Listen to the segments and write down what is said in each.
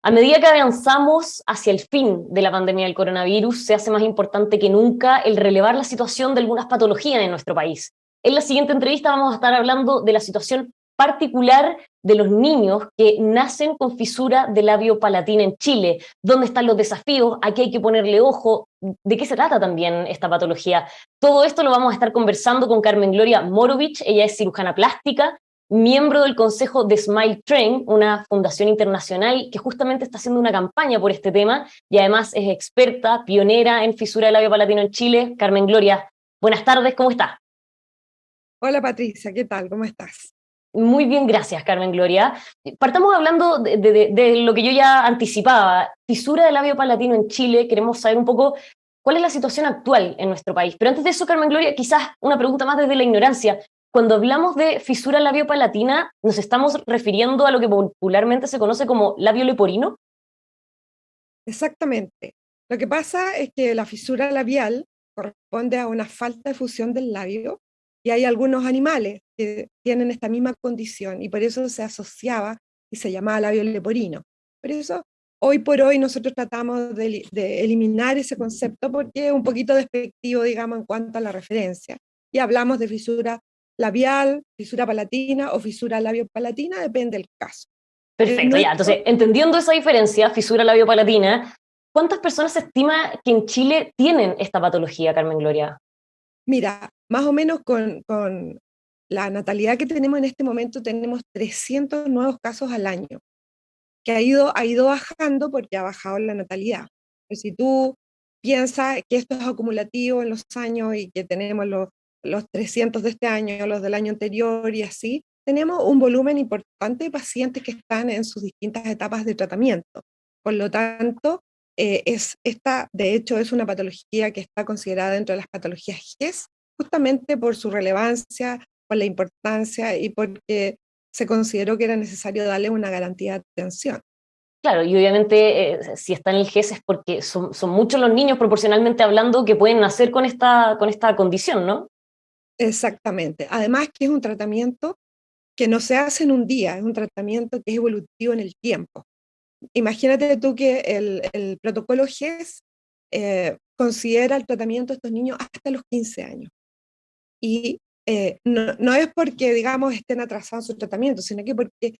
A medida que avanzamos hacia el fin de la pandemia del coronavirus, se hace más importante que nunca el relevar la situación de algunas patologías en nuestro país. En la siguiente entrevista vamos a estar hablando de la situación particular de los niños que nacen con fisura de labio palatina en Chile. ¿Dónde están los desafíos? ¿A qué hay que ponerle ojo? ¿De qué se trata también esta patología? Todo esto lo vamos a estar conversando con Carmen Gloria Morovich. Ella es cirujana plástica, miembro del consejo de Smile Train, una fundación internacional que justamente está haciendo una campaña por este tema y además es experta, pionera en fisura de labio palatino en Chile. Carmen Gloria, buenas tardes, ¿cómo está? Hola Patricia, ¿qué tal? ¿Cómo estás? Muy bien, gracias, Carmen Gloria. Partamos hablando de lo que yo ya anticipaba, fisura de labio palatino en Chile. Queremos saber un poco cuál es la situación actual en nuestro país. Pero antes de eso, Carmen Gloria, quizás una pregunta más desde la ignorancia. Cuando hablamos de fisura labiopalatina, ¿nos estamos refiriendo a lo que popularmente se conoce como labio leporino? Exactamente. Lo que pasa es que la fisura labial corresponde a una falta de fusión del labio y hay algunos animales que tienen esta misma condición y por eso se asociaba y se llamaba labio leporino. Por eso, hoy por hoy nosotros tratamos de eliminar ese concepto porque es un poquito despectivo, digamos, en cuanto a la referencia. Y hablamos de fisura labial, fisura palatina o fisura labiopalatina, depende del caso. En Perfecto, ya. nuestro Entonces, entendiendo esa diferencia, fisura labiopalatina, ¿cuántas personas se estima que en Chile tienen esta patología, Carmen Gloria? Mira, más o menos con la natalidad que tenemos en este momento, tenemos 300 nuevos casos al año, que ha ido bajando porque ha bajado la natalidad. Pero si tú piensas que esto es acumulativo en los años y que tenemos los 300 de este año, los del año anterior y así, tenemos un volumen importante de pacientes que están en sus distintas etapas de tratamiento. Por lo tanto, de hecho, es una patología que está considerada dentro de las patologías GES, justamente por su relevancia, por la importancia y porque se consideró que era necesario darle una garantía de atención. Claro, y obviamente si está en el GES es porque son muchos los niños proporcionalmente hablando que pueden nacer con esta condición, ¿no? Exactamente. Además que es un tratamiento que no se hace en un día, es un tratamiento que es evolutivo en el tiempo. Imagínate tú que el protocolo GES considera el tratamiento de estos niños hasta los 15 años. Y no es porque, digamos, estén atrasados en su tratamiento, sino que porque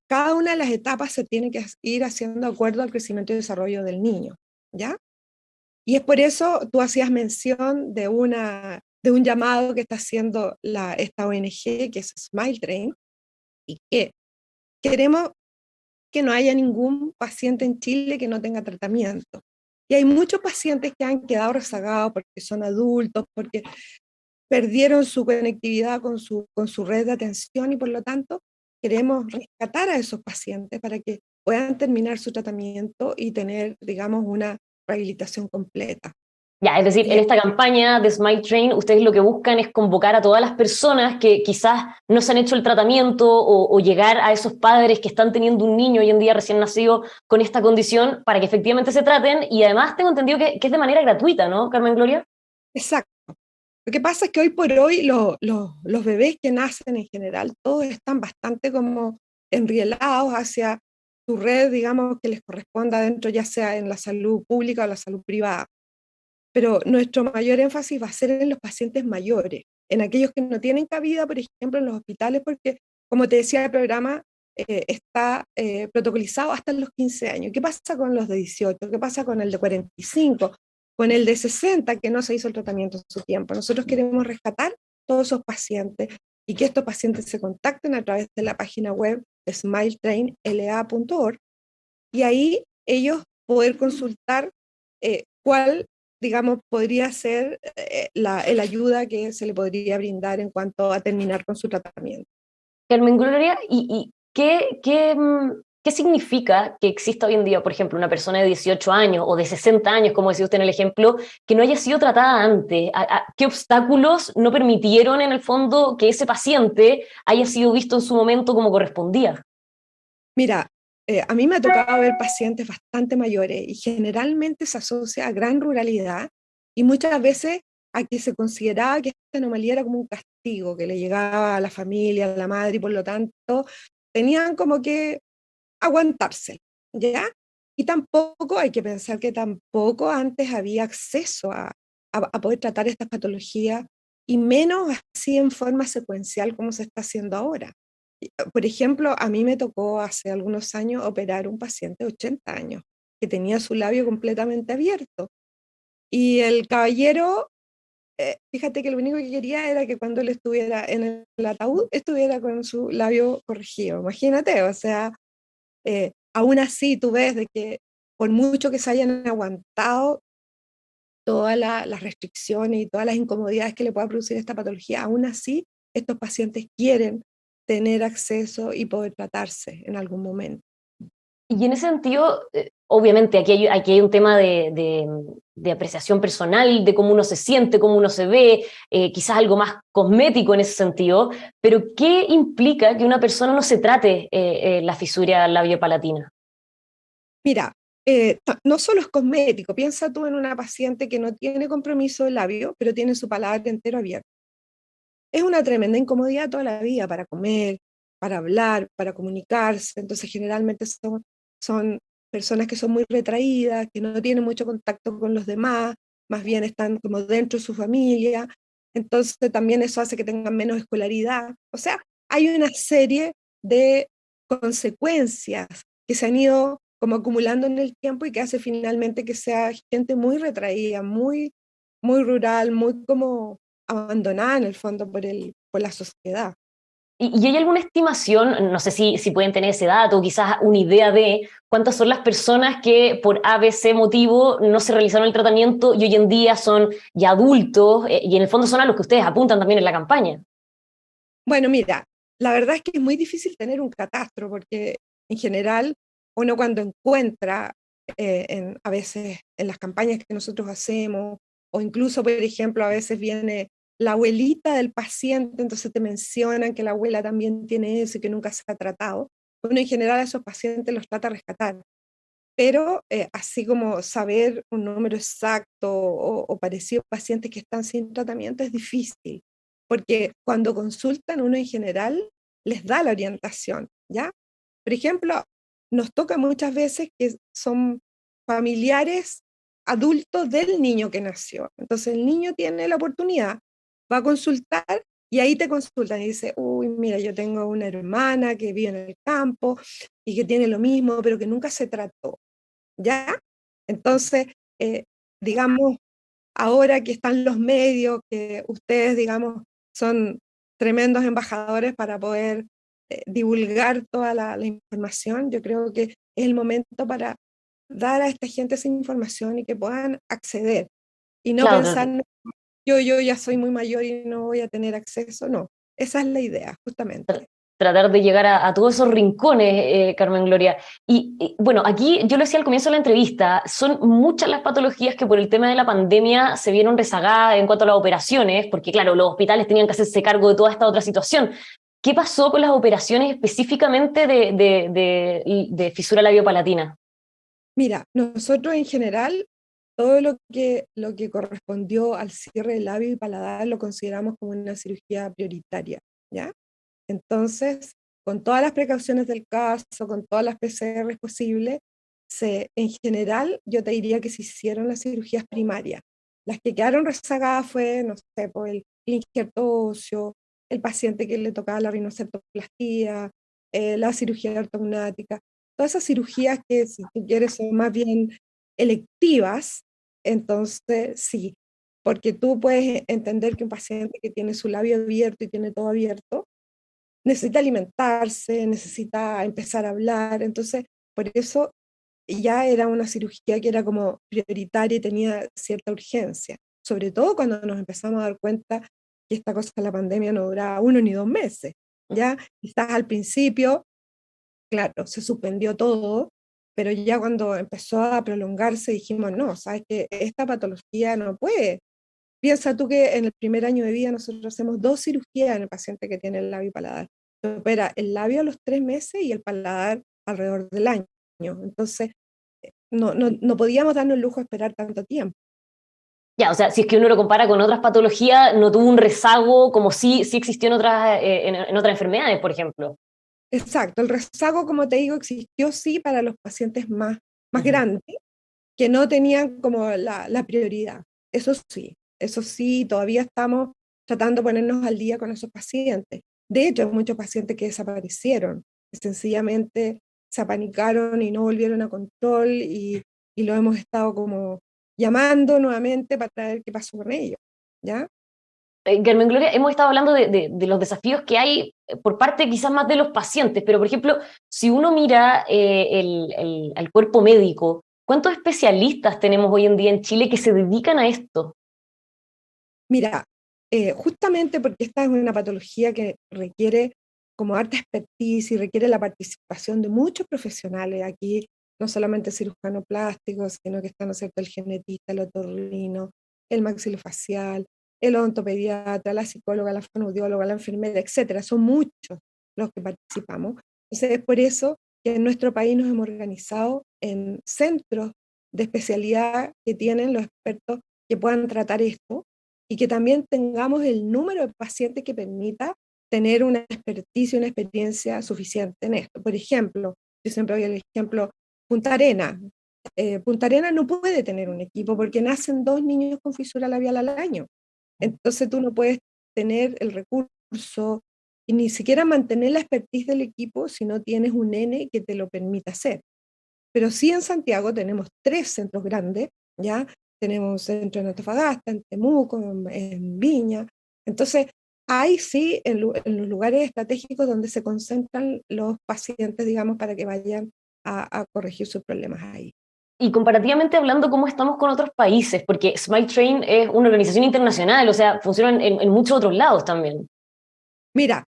cada una de las etapas se tiene que ir haciendo de acuerdo al crecimiento y desarrollo del niño, ¿ya? Y es por eso tú hacías mención de un llamado que está haciendo esta ONG, que es Smile Train, y que queremos que no haya ningún paciente en Chile que no tenga tratamiento. Y hay muchos pacientes que han quedado rezagados porque son adultos, porque perdieron su conectividad con su red de atención y por lo tanto queremos rescatar a esos pacientes para que puedan terminar su tratamiento y tener, digamos, una rehabilitación completa. Ya, es decir, Y en esta campaña de Smile Train, ustedes lo que buscan es convocar a todas las personas que quizás no se han hecho el tratamiento o llegar a esos padres que están teniendo un niño hoy en día recién nacido con esta condición para que efectivamente se traten y además tengo entendido que es de manera gratuita, ¿no, Carmen Gloria? exacto. Lo que pasa es que hoy por hoy los bebés que nacen en general, todos están bastante como enrielados hacia su red, digamos, que les corresponda dentro, ya sea en la salud pública o la salud privada. Pero nuestro mayor énfasis va a ser en los pacientes mayores, en aquellos que no tienen cabida, por ejemplo, en los hospitales, porque, como te decía, el programa está protocolizado hasta los 15 años. ¿Qué pasa con los de 18? ¿Qué pasa con el de 45? Con el de 60 que no se hizo el tratamiento en su tiempo. Nosotros queremos rescatar todos esos pacientes y que estos pacientes se contacten a través de la página web smiletrainla.org y ahí ellos poder consultar cuál, digamos, podría ser la ayuda que se le podría brindar en cuanto a terminar con su tratamiento. Carmen Gloria, ¿y qué significa que exista hoy en día, por ejemplo, una persona de 18 años o de 60 años, como decía usted en el ejemplo, que no haya sido tratada antes? ¿Qué obstáculos no permitieron en el fondo que ese paciente haya sido visto en su momento como correspondía? Mira, a mí me ha tocado ver pacientes bastante mayores y generalmente se asocia a gran ruralidad y muchas veces a que se consideraba que esta anomalía era como un castigo que le llegaba a la familia, a la madre, y por lo tanto tenían como que aguantarse, ¿ya? Y tampoco, hay que pensar que tampoco antes había acceso a poder tratar estas patologías, y menos así en forma secuencial como se está haciendo ahora. Por ejemplo, a mí me tocó hace algunos años operar un paciente de 80 años que tenía su labio completamente abierto. Y el caballero, fíjate que lo único que quería era que cuando él estuviera en el ataúd, estuviera con su labio corregido. Imagínate, o sea, aún así tú ves de que por mucho que se hayan aguantado todas las restricciones y todas las incomodidades que le pueda producir esta patología, aún así estos pacientes quieren tener acceso y poder tratarse en algún momento. Y en ese sentido, obviamente aquí hay un tema de apreciación personal, de cómo uno se siente, cómo uno se ve, quizás algo más cosmético en ese sentido, pero ¿qué implica que una persona no se trate la fisura labiopalatina? Mira, no solo es cosmético, piensa tú en una paciente que no tiene compromiso de labio, pero tiene su paladar entero abierto. Es una tremenda incomodidad toda la vida para comer, para hablar, para comunicarse. Entonces, generalmente son personas que son muy retraídas, que no tienen mucho contacto con los demás, más bien están como dentro de su familia. Entonces, también eso hace que tengan menos escolaridad. O sea, hay una serie de consecuencias que se han ido como acumulando en el tiempo y que hace finalmente que sea gente muy retraída, muy rural, muy como abandonada en el fondo por la sociedad. ¿Y hay alguna estimación, no sé si pueden tener ese dato, quizás una idea de cuántas son las personas que por ABC motivo no se realizaron el tratamiento y hoy en día son ya adultos y en el fondo son a los que ustedes apuntan también en la campaña? Bueno, mira, la verdad es que es muy difícil tener un catastro porque en general uno cuando encuentra a veces en las campañas que nosotros hacemos, o incluso, por ejemplo, a veces viene la abuelita del paciente, entonces te mencionan que la abuela también tiene eso y que nunca se ha tratado. Uno en general a esos pacientes los trata de rescatar, pero así como saber un número exacto o parecido a pacientes que están sin tratamiento es difícil, porque cuando consultan uno en general les da la orientación, ¿ya? Por ejemplo, nos toca muchas veces que son familiares adultos del niño que nació. Entonces el niño tiene la oportunidad, va a consultar y ahí te consultan y dice, uy, mira, yo tengo una hermana que vive en el campo y que tiene lo mismo, pero que nunca se trató. ¿Ya? Entonces, eh, digamos, ahora que están los medios, que ustedes, digamos, son tremendos embajadores para poder divulgar toda la información, yo creo que es el momento para dar a esta gente esa información y que puedan acceder y no pensar, Claro, "No, yo ya soy muy mayor y no voy a tener acceso". No, esa es la idea, justamente. tratar de llegar a todos esos rincones, Carmen Gloria. Bueno, aquí yo lo decía al comienzo de la entrevista, son muchas las patologías que por el tema de la pandemia se vieron rezagadas en cuanto a las operaciones, porque claro, los hospitales tenían que hacerse cargo de toda esta otra situación. ¿Qué pasó con las operaciones específicamente de fisura labiopalatina? Mira, nosotros en general, todo lo que correspondió al cierre de labio y paladar lo consideramos como una cirugía prioritaria, ¿ya? Entonces, con todas las precauciones del caso, con todas las PCR posibles, en general yo te diría que se hicieron las cirugías primarias. Las que quedaron rezagadas fue, no sé, por el injerto óseo, el paciente que le tocaba la rinocertoplastía, la cirugía ortognática, todas esas cirugías que, si tú quieres, son más bien electivas. Entonces sí, porque tú puedes entender que un paciente que tiene su labio abierto y tiene todo abierto, necesita alimentarse, necesita empezar a hablar. Entonces, por eso ya era una cirugía que era como prioritaria y tenía cierta urgencia, sobre todo cuando nos empezamos a dar cuenta que esta cosa de la pandemia no duraba 1 ni 2 meses, ¿ya? Quizás al principio, claro, se suspendió todo, pero ya cuando empezó a prolongarse dijimos, no, sabes que esta patología no puede. Piensa tú que en el primer año de vida nosotros hacemos 2 cirugías en el paciente que tiene el labio y paladar. Se opera el labio a los 3 meses y el paladar alrededor del año. Entonces, no podíamos darnos el lujo de esperar tanto tiempo. Ya, o sea, si es que uno lo compara con otras patologías, no tuvo un rezago como sí existió en otras enfermedades, por ejemplo. Exacto, el rezago, como te digo, existió sí para los pacientes más Ujú. grandes, que no tenían como la prioridad. Eso sí, todavía estamos tratando de ponernos al día con esos pacientes. De hecho, hay muchos pacientes que desaparecieron, que sencillamente se apanicaron y no volvieron a control y lo hemos estado como llamando nuevamente para ver qué pasó con ellos, ¿ya? Carmen Gloria, hemos estado hablando de los desafíos que hay por parte quizás más de los pacientes, pero por ejemplo, si uno mira al cuerpo médico, ¿cuántos especialistas tenemos hoy en día en Chile que se dedican a esto? Mira, justamente porque esta es una patología que requiere como harta expertise y requiere la participación de muchos profesionales aquí, no solamente cirujanos plásticos, sino que está, ¿no es cierto?, el genetista, el otorrino, el maxilofacial, el odontopediatra, la psicóloga, la fonoaudióloga, la enfermera, etcétera. Son muchos los que participamos. Entonces, es por eso que en nuestro país nos hemos organizado en centros de especialidad que tienen los expertos que puedan tratar esto y que también tengamos el número de pacientes que permita tener una experticia, una experiencia suficiente en esto. Por ejemplo, yo siempre doy el ejemplo, Punta Arena. Punta Arena no puede tener un equipo porque nacen 2 niños con fisura labial al año. Entonces tú no puedes tener el recurso y ni siquiera mantener la expertise del equipo si no tienes un nene que te lo permita hacer. Pero sí en Santiago tenemos 3 centros grandes, ¿ya? Tenemos un centro en Antofagasta, en Temuco, en Viña. Entonces, ahí sí, en los lugares estratégicos donde se concentran los pacientes, digamos, para que vayan a corregir sus problemas ahí. Y comparativamente hablando, ¿cómo estamos con otros países? Porque Smile Train es una organización internacional, o sea, funciona en muchos otros lados también. Mira,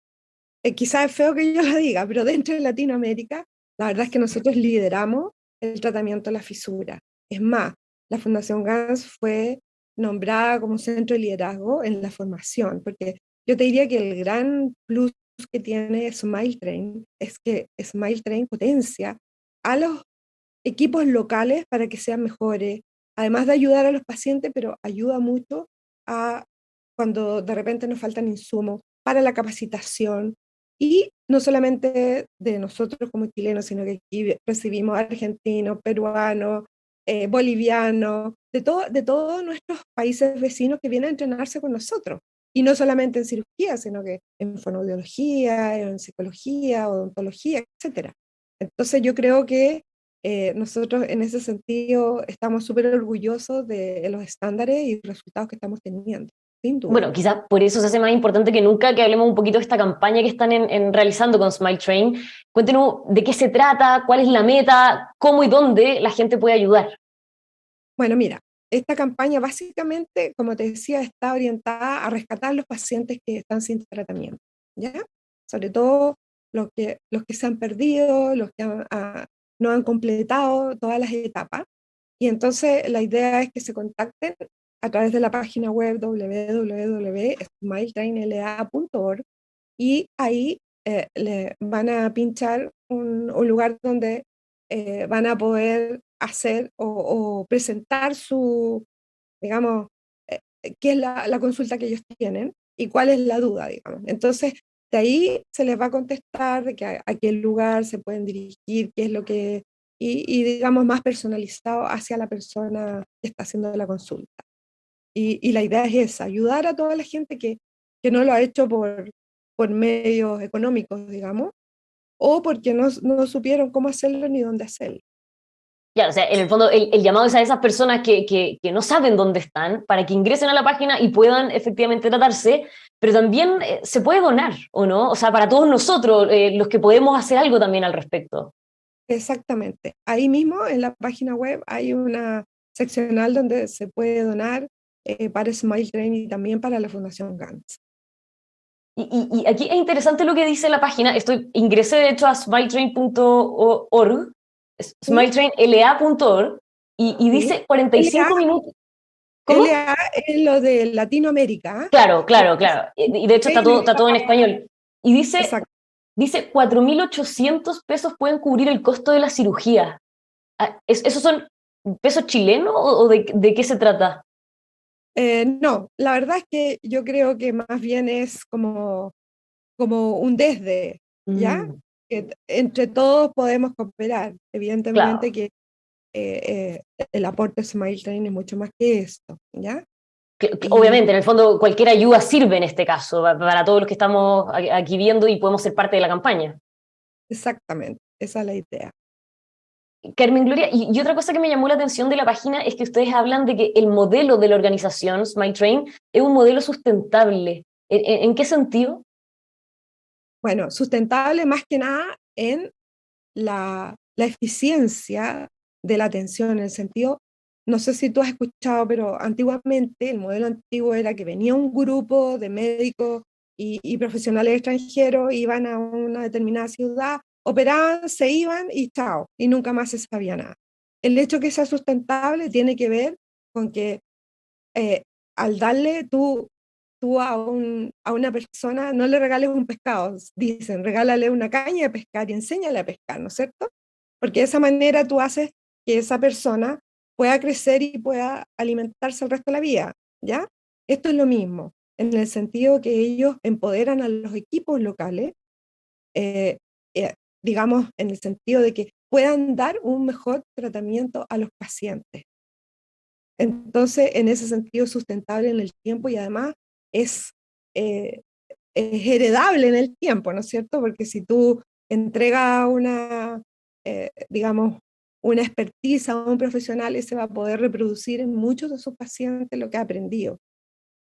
quizás es feo que yo lo diga, pero dentro de Latinoamérica, la verdad es que nosotros lideramos el tratamiento de la fisura. Es más, la Fundación GANS fue nombrada como centro de liderazgo en la formación, porque yo te diría que el gran plus que tiene Smile Train es que Smile Train potencia a los equipos locales para que sean mejores, además de ayudar a los pacientes, pero ayuda mucho a cuando de repente nos faltan insumos para la capacitación y no solamente de nosotros como chilenos, sino que aquí recibimos argentinos, peruanos, bolivianos, de todos nuestros países vecinos que vienen a entrenarse con nosotros. Y no solamente en cirugía, sino que en fonoaudiología, en psicología, odontología, etcétera. Entonces yo creo que nosotros en ese sentido estamos súper orgullosos de los estándares y resultados que estamos teniendo, sin duda. Bueno, quizás por eso se hace más importante que nunca que hablemos un poquito de esta campaña que están realizando con Smile Train. Cuéntenos de qué se trata, cuál es la meta, cómo y dónde la gente puede ayudar. Bueno, mira, esta campaña básicamente, como te decía, está orientada a rescatar los pacientes que están sin tratamiento, ¿ya? Sobre todo los que se han perdido, los que no han completado todas las etapas. Y entonces la idea es que se contacten a través de la página web www.smiletrainla.org y ahí le van a pinchar un lugar donde van a poder hacer o presentar su, digamos, qué es la consulta que ellos tienen y cuál es la duda, digamos. Entonces, de ahí se les va a contestar de que a qué lugar se pueden dirigir, qué es lo que, digamos, más personalizado hacia la persona que está haciendo la consulta. Y la idea es esa, ayudar a toda la gente que no lo ha hecho por medios económicos, digamos, o porque no supieron cómo hacerlo ni dónde hacerlo. Claro, o sea, en el fondo el llamado es a esas personas que no saben dónde están para que ingresen a la página y puedan efectivamente tratarse, pero también se puede donar, ¿o no? O sea, para todos nosotros, los que podemos hacer algo también al respecto. Exactamente. Ahí mismo en la página web hay una seccional donde se puede donar para Smile Train y también para la Fundación GANS. Y aquí es interesante lo que dice la página. Ingresé de hecho a smiletrain.org, ¿Sí? smiletrainla.org, y ¿Sí? dice 45 minutos. ¿Cómo? LA es lo de Latinoamérica. ¿Ah? Claro, claro, Entonces, claro. Y de hecho está todo en español. Y exacto. dice 4.800 pesos pueden cubrir el costo de la cirugía. Ah, ¿esos son pesos chilenos o de qué se trata? No, la verdad es que yo creo que más bien es como un desde, ¿ya? Mm, Que entre todos podemos cooperar. Evidentemente claro. que el aporte de Smile Train es mucho más que esto, ¿ya? Y Obviamente, en el fondo, cualquier ayuda sirve en este caso, para todos los que estamos aquí viendo y podemos ser parte de la campaña. exactamente, esa es la idea. Carmen Gloria, y otra cosa que me llamó la atención de la página es que ustedes hablan de que el modelo de la organización Smile Train es un modelo sustentable. ¿En qué sentido? Bueno, sustentable más que nada en la eficiencia de la atención, en el sentido, no sé si tú has escuchado, pero antiguamente el modelo antiguo era que venía un grupo de médicos y profesionales extranjeros, iban a una determinada ciudad, operaban, se iban y chao, y nunca más se sabía nada. El hecho que sea sustentable tiene que ver con que eh, al darle tú a una persona, no le regales un pescado, dicen, regálale una caña de pescar y enséñale a pescar, ¿no es cierto? Porque de esa manera tú haces que esa persona pueda crecer y pueda alimentarse el resto de la vida, ¿ya? Esto es lo mismo, en el sentido que ellos empoderan a los equipos locales, eh, digamos, en el sentido de que puedan dar un mejor tratamiento a los pacientes. Entonces, en ese sentido, es sustentable en el tiempo y además es, eh, es heredable en el tiempo, ¿no es cierto? Porque si tú entregas digamos, una expertise a un profesional, ese va a poder reproducir en muchos de sus pacientes lo que ha aprendido.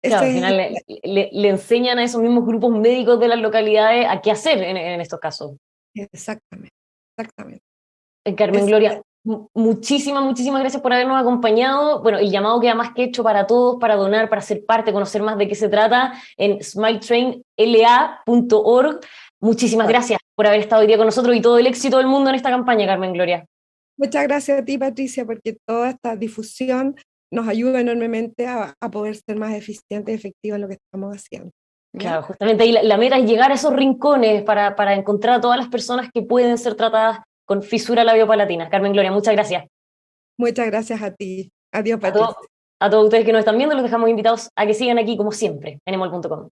Claro, al Ese final le enseñan a esos mismos grupos médicos de las localidades a qué hacer en estos casos. exactamente, exactamente. Carmen Es, Gloria, muchísimas gracias por habernos acompañado. Bueno, el llamado queda más que hecho para todos, para donar, para ser parte, conocer más de qué se trata en smiletrainla.org. Muchísimas gracias por haber estado hoy día con nosotros y todo el éxito del mundo en esta campaña, Carmen Gloria. muchas gracias a ti, Patricia, porque toda esta difusión nos ayuda enormemente a poder ser más eficientes y efectivos en lo que estamos haciendo. ¿Ya? Claro, justamente ahí la meta es llegar a esos rincones para encontrar a todas las personas que pueden ser tratadas con fisura labiopalatina. Carmen Gloria, muchas gracias. Muchas gracias a ti. Adiós, A, to- Patricia. a todos ustedes que nos están viendo, los dejamos invitados a que sigan aquí como siempre en emol.com.